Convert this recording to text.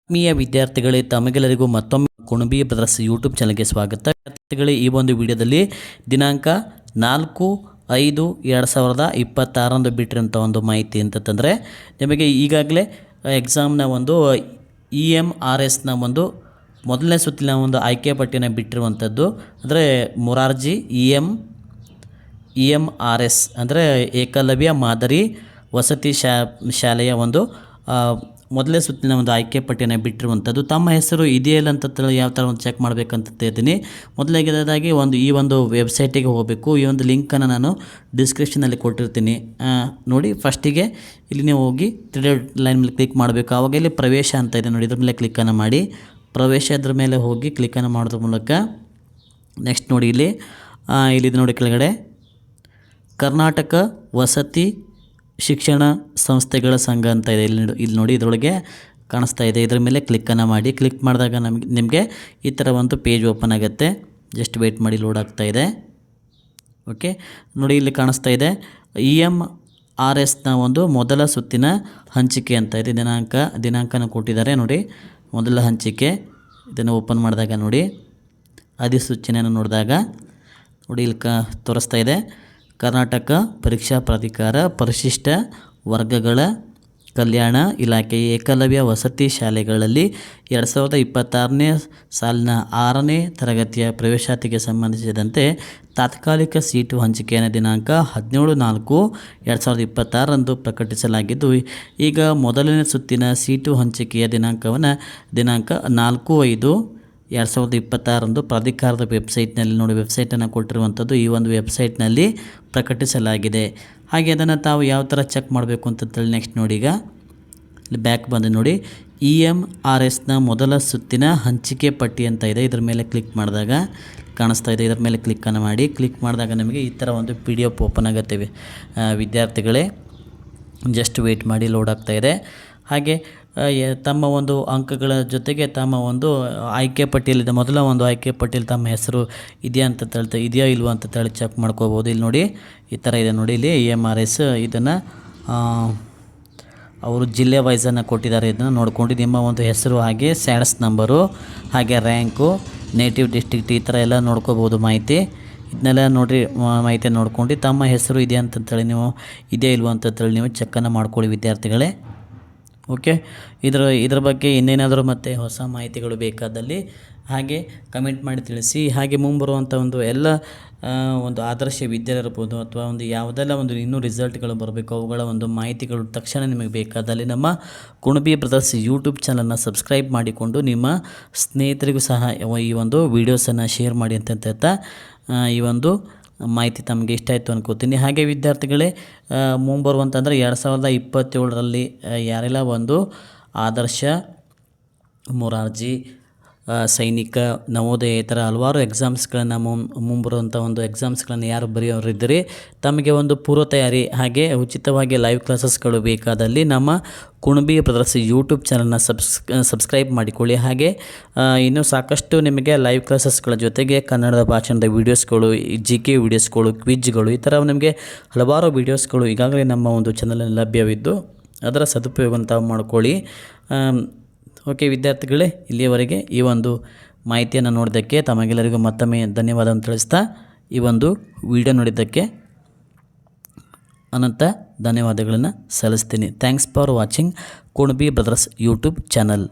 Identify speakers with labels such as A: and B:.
A: ಆತ್ಮೀಯ ವಿದ್ಯಾರ್ಥಿಗಳೇ, ತಮಗೆಲ್ಲರಿಗೂ ಮತ್ತೊಮ್ಮೆ ಕುಣಬಿ ಬ್ರದರ್ಸ್ ಯೂಟ್ಯೂಬ್ ಚಾನಲ್ಗೆ ಸ್ವಾಗತ. ವಿದ್ಯಾರ್ಥಿಗಳೇ, ಈ ಒಂದು ವಿಡಿಯೋದಲ್ಲಿ ದಿನಾಂಕ 4/5/2026 ಬಿಟ್ಟಿರೋಂಥ ಒಂದು ಮಾಹಿತಿ ಅಂತಂದರೆ, ನಿಮಗೆ ಈಗಾಗಲೇ ಎಕ್ಸಾಮ್ನ ಒಂದು EMRSನ ಒಂದು ಮೊದಲನೇ ಸುತ್ತಿನ ಒಂದು ಆಯ್ಕೆ ಪಟ್ಟಿಯನ್ನು ಬಿಟ್ಟಿರುವಂಥದ್ದು. ಅಂದರೆ ಮೊರಾರ್ಜಿ EMRS ಅಂದರೆ ಏಕಲವ್ಯ ಮಾದರಿ ವಸತಿ ಶಾಲೆಯ ಒಂದು ಮೊದಲೇ ಸುತ್ತಿನ ಒಂದು ಆಯ್ಕೆ ಪಟ್ಟಿಯನ್ನು ಬಿಟ್ಟಿರುವಂಥದ್ದು. ತಮ್ಮ ಹೆಸರು ಇದೆಯಲ್ಲ ಅಂತ ಯಾವ ಥರ ಒಂದು ಚೆಕ್ ಮಾಡಬೇಕಂತ ಹೇಳ್ತೀನಿ. ಮೊದಲಿಗೆದಾಗಿ ಈ ಒಂದು ವೆಬ್ಸೈಟಿಗೆ ಹೋಗಬೇಕು. ಈ ಒಂದು ಲಿಂಕನ್ನು ನಾನು ಡಿಸ್ಕ್ರಿಪ್ಷನಲ್ಲಿ ಕೊಟ್ಟಿರ್ತೀನಿ, ನೋಡಿ. ಫಸ್ಟಿಗೆ ಇಲ್ಲಿ ನೀವು ಹೋಗಿ 3 ಲೈನ್ ಮೇಲೆ ಕ್ಲಿಕ್ ಮಾಡಬೇಕು. ಆವಾಗ ಇಲ್ಲಿ ಪ್ರವೇಶ ಅಂತ ಇದೆ ನೋಡಿ, ಇದ್ರ ಮೇಲೆ ಕ್ಲಿಕ್ಕನ್ನು ಮಾಡಿ. ಪ್ರವೇಶ ಇದ್ರ ಮೇಲೆ ಹೋಗಿ ಕ್ಲಿಕ್ಕನ್ನು ಮಾಡೋದ್ರ ಮೂಲಕ ನೆಕ್ಸ್ಟ್ ನೋಡಿ ಇಲ್ಲಿದೆ ನೋಡಿ ಕೆಳಗಡೆ ಕರ್ನಾಟಕ ವಸತಿ ಶಿಕ್ಷಣ ಸಂಸ್ಥೆಗಳ ಸಂಘ ಅಂತ ಇದೆ. ಇಲ್ಲಿ ನೋಡಿ, ಇದರೊಳಗೆ ಕಾಣಿಸ್ತಾ ಇದೆ. ಇದರ ಮೇಲೆ ಕ್ಲಿಕ್ಕನ್ನು ಮಾಡಿ. ಕ್ಲಿಕ್ ಮಾಡಿದಾಗ ನಿಮಗೆ ಈ ಥರ ಒಂದು ಪೇಜ್ ಓಪನ್ ಆಗುತ್ತೆ. ಜಸ್ಟ್ ವೆಯ್ಟ್ ಮಾಡಿ, ಲೋಡ್ ಆಗ್ತಾ ಇದೆ. ಓಕೆ, ನೋಡಿ ಇಲ್ಲಿ ಕಾಣಿಸ್ತಾ ಇದೆ EMRSನ ಒಂದು ಮೊದಲ ಸುತ್ತಿನ ಹಂಚಿಕೆ ಅಂತ ಇದೆ. ದಿನಾಂಕನ ಕೊಟ್ಟಿದ್ದಾರೆ ನೋಡಿ, ಮೊದಲ ಹಂಚಿಕೆ. ಇದನ್ನು ಓಪನ್ ಮಾಡಿದಾಗ ನೋಡಿ, ಅಧಿಸೂಚನೆಯನ್ನು ನೋಡಿದಾಗ ನೋಡಿ ಇಲ್ಲಿ ತೋರಿಸ್ತಾ ಇದೆ ಕರ್ನಾಟಕ ಪರೀಕ್ಷಾ ಪ್ರಾಧಿಕಾರ ಪರಿಶಿಷ್ಟ ವರ್ಗಗಳ ಕಲ್ಯಾಣ ಇಲಾಖೆ ಏಕಲವ್ಯ ವಸತಿ ಶಾಲೆಗಳಲ್ಲಿ 2026ನೇ ಸಾಲಿನ 6ನೇ ತರಗತಿಯ ಪ್ರವೇಶಾತಿಗೆ ಸಂಬಂಧಿಸಿದಂತೆ ತಾತ್ಕಾಲಿಕ ಸೀಟು ಹಂಚಿಕೆಯ ದಿನಾಂಕ 17/4/2026 ಪ್ರಕಟಿಸಲಾಗಿದ್ದು, ಈಗ ಮೊದಲನೇ ಸುತ್ತಿನ ಸೀಟು ಹಂಚಿಕೆಯ ದಿನಾಂಕ 4/5/2026 ಪ್ರಾಧಿಕಾರದ ವೆಬ್ಸೈಟ್ನಲ್ಲಿ ನೋಡಿ, ವೆಬ್ಸೈಟನ್ನು ಕೊಟ್ಟಿರುವಂಥದ್ದು. ಈ ಒಂದು ವೆಬ್ಸೈಟ್ನಲ್ಲಿ ಪ್ರಕಟಿಸಲಾಗಿದೆ. ಹಾಗೆ ಅದನ್ನು ತಾವು ಯಾವ ಥರ ಚೆಕ್ ಮಾಡಬೇಕು ಅಂತಂತೇಳಿ ನೆಕ್ಸ್ಟ್ ನೋಡಿ, ಈಗ ಇಲ್ಲಿ ಬ್ಯಾಕ್ ಬಂದು ನೋಡಿ EMRSನ ಮೊದಲ ಸುತ್ತಿನ ಹಂಚಿಕೆ ಪಟ್ಟಿ ಅಂತ ಇದೆ. ಇದ್ರ ಮೇಲೆ ಕ್ಲಿಕ್ ಮಾಡಿದಾಗ ಕಾಣಿಸ್ತಾ ಇದೆ. ಇದರ ಮೇಲೆ ಕ್ಲಿಕ್ಕನ್ನು ಮಾಡಿ. ಕ್ಲಿಕ್ ಮಾಡಿದಾಗ ನಮಗೆ ಈ ಥರ ಒಂದು PDF ಓಪನ್ ಆಗುತ್ತೆ. ವಿದ್ಯಾರ್ಥಿಗಳೇ, ಜಸ್ಟ್ ವೆಯ್ಟ್ ಮಾಡಿ, ಲೋಡ್ ಆಗ್ತಾ ಇದೆ. ಹಾಗೆ ತಮ್ಮ ಒಂದು ಅಂಕಗಳ ಜೊತೆಗೆ ತಮ್ಮ ಒಂದು ಆಯ್ಕೆ ಪಟ್ಟಿಯಲ್ಲಿದೆ, ಮೊದಲ ಒಂದು ಆಯ್ಕೆ ಪಟ್ಟಿಯಲ್ಲಿ ತಮ್ಮ ಹೆಸರು ಇದೆಯಾ ಇಲ್ವಾ ಅಂತ ಹೇಳಿ ಚೆಕ್ ಮಾಡ್ಕೋಬೋದು. ಇಲ್ಲಿ ನೋಡಿ, ಈ ಥರ ಇದೆ ನೋಡಿ. ಇಲ್ಲಿ EMRS ಇದನ್ನು ಅವರು ಜಿಲ್ಲೆ ವೈಸನ್ನು ಕೊಟ್ಟಿದ್ದಾರೆ. ಇದನ್ನು ನೋಡ್ಕೊಂಡು ನಿಮ್ಮ ಒಂದು ಹೆಸರು, ಹಾಗೆ ಸ್ಯಾಡ್ಸ್ ನಂಬರು, ಹಾಗೆ ರ್ಯಾಂಕು, ನೇಟಿವ್ ಡಿಸ್ಟ್ರಿಕ್ಟ್, ಈ ಥರ ಎಲ್ಲ ನೋಡ್ಕೋಬೋದು ಮಾಹಿತಿ. ಇದನ್ನೆಲ್ಲ ನೋಡಿರಿ, ಮಾಹಿತಿ ನೋಡ್ಕೊಂಡು ತಮ್ಮ ಹೆಸರು ಇದೆಯಾ ಅಂತಂತೇಳಿ ನೀವು ಇದೆಯಾ ಇಲ್ವಾ ಅಂತಂತೇಳಿ ನೀವು ಚೆಕ್ಕನ್ನು ಮಾಡ್ಕೊಳ್ಳಿ ವಿದ್ಯಾರ್ಥಿಗಳೇ. ಓಕೆ, ಇದ್ರ ಬಗ್ಗೆ ಇನ್ನೇನಾದರೂ ಮತ್ತೆ ಹೊಸ ಮಾಹಿತಿಗಳು ಬೇಕಾದಲ್ಲಿ ಹಾಗೆ ಕಮೆಂಟ್ ಮಾಡಿ ತಿಳಿಸಿ. ಹಾಗೆ ಮುಂಬರುವಂಥ ಎಲ್ಲ ಒಂದು ಆದರ್ಶ ವಿದ್ಯಾಲಯ ಇರ್ಬೋದು, ಅಥವಾ ಒಂದು ಯಾವುದೆಲ್ಲ ಒಂದು ಇನ್ನೂ ರಿಸಲ್ಟ್ಗಳು ಬರಬೇಕು, ಅವುಗಳ ಒಂದು ಮಾಹಿತಿಗಳು ತಕ್ಷಣ ನಿಮಗೆ ಬೇಕಾದಲ್ಲಿ ನಮ್ಮ ಕುಣಬಿ ಬ್ರದರ್ಸ್ ಯೂಟ್ಯೂಬ್ ಚಾನಲ್ನ ಸಬ್ಸ್ಕ್ರೈಬ್ ಮಾಡಿಕೊಂಡು ನಿಮ್ಮ ಸ್ನೇಹಿತರಿಗೂ ಸಹ ಈ ಒಂದು ವೀಡಿಯೋಸನ್ನು ಶೇರ್ ಮಾಡಿ ಅಂತ ಹೇಳ್ತಾ ಈ ಒಂದು ಮಾಹಿತಿ ತಮಗೆ ಇಷ್ಟ ಆಯಿತು ಅನ್ಕೋತೀನಿ. ಹಾಗೆ ವಿದ್ಯಾರ್ಥಿಗಳೇ, ಮುಂಬರುವಂತಂದರೆ 2027ರಲ್ಲಿ ಯಾರೆಲ್ಲ ಒಂದು ಆದರ್ಶ, ಮೊರಾರ್ಜಿ, ಸೈನಿಕ, ನವೋದಯ ಈ ಥರ ಹಲವಾರು ಎಕ್ಸಾಮ್ಸ್ಗಳನ್ನು ಮುಂಬರುವಂಥ ಒಂದು ಎಕ್ಸಾಮ್ಸ್ಗಳನ್ನು ಯಾರು ಬರೆಯೋರಿದ್ದರೆ ತಮಗೆ ಒಂದು ಪೂರ್ವ ತಯಾರಿ ಹಾಗೆ ಉಚಿತವಾಗಿ ಲೈವ್ ಕ್ಲಾಸಸ್ಗಳು ಬೇಕಾದಲ್ಲಿ ನಮ್ಮ ಕುಣಬಿ ಬ್ರದರ್ಸ್ ಯೂಟ್ಯೂಬ್ ಚಾನಲ್ನ ಸಬ್ಸ್ಕ್ರೈಬ್ ಮಾಡಿಕೊಳ್ಳಿ. ಹಾಗೆ ಇನ್ನೂ ಸಾಕಷ್ಟು ನಿಮಗೆ ಲೈವ್ ಕ್ಲಾಸಸ್ಗಳ ಜೊತೆಗೆ ಕನ್ನಡದ ಭಾಷಣದ ವೀಡಿಯೋಸ್ಗಳು, GK ವೀಡಿಯೋಸ್ಗಳು, ಕ್ವಿಜ್ಗಳು, ಈ ಥರ ನಿಮಗೆ ಹಲವಾರು ವೀಡಿಯೋಸ್ಗಳು ಈಗಾಗಲೇ ನಮ್ಮ ಒಂದು ಚಾನಲಲ್ಲಿ ಲಭ್ಯವಿದ್ದು ಅದರ ಸದುಪಯೋಗವನ್ನು ತಾವು ಮಾಡ್ಕೊಳ್ಳಿ. ಓಕೆ ವಿದ್ಯಾರ್ಥಿಗಳೇ, ಇಲ್ಲಿಯವರೆಗೆ ಈ ಒಂದು ಮಾಹಿತಿಯನ್ನು ನೋಡಿದ್ದಕ್ಕೆ ತಮಗೆಲ್ಲರಿಗೂ ಮತ್ತೊಮ್ಮೆ ಧನ್ಯವಾದವನ್ನು ತಿಳಿಸ್ತಾ ಈ ಒಂದು ವಿಡಿಯೋ ನೋಡಿದ್ದಕ್ಕೆ ಅನಂತ ಧನ್ಯವಾದಗಳನ್ನು ಸಲ್ಲಿಸ್ತೀನಿ. Thanks for watching Kunabi brothers YouTube channel.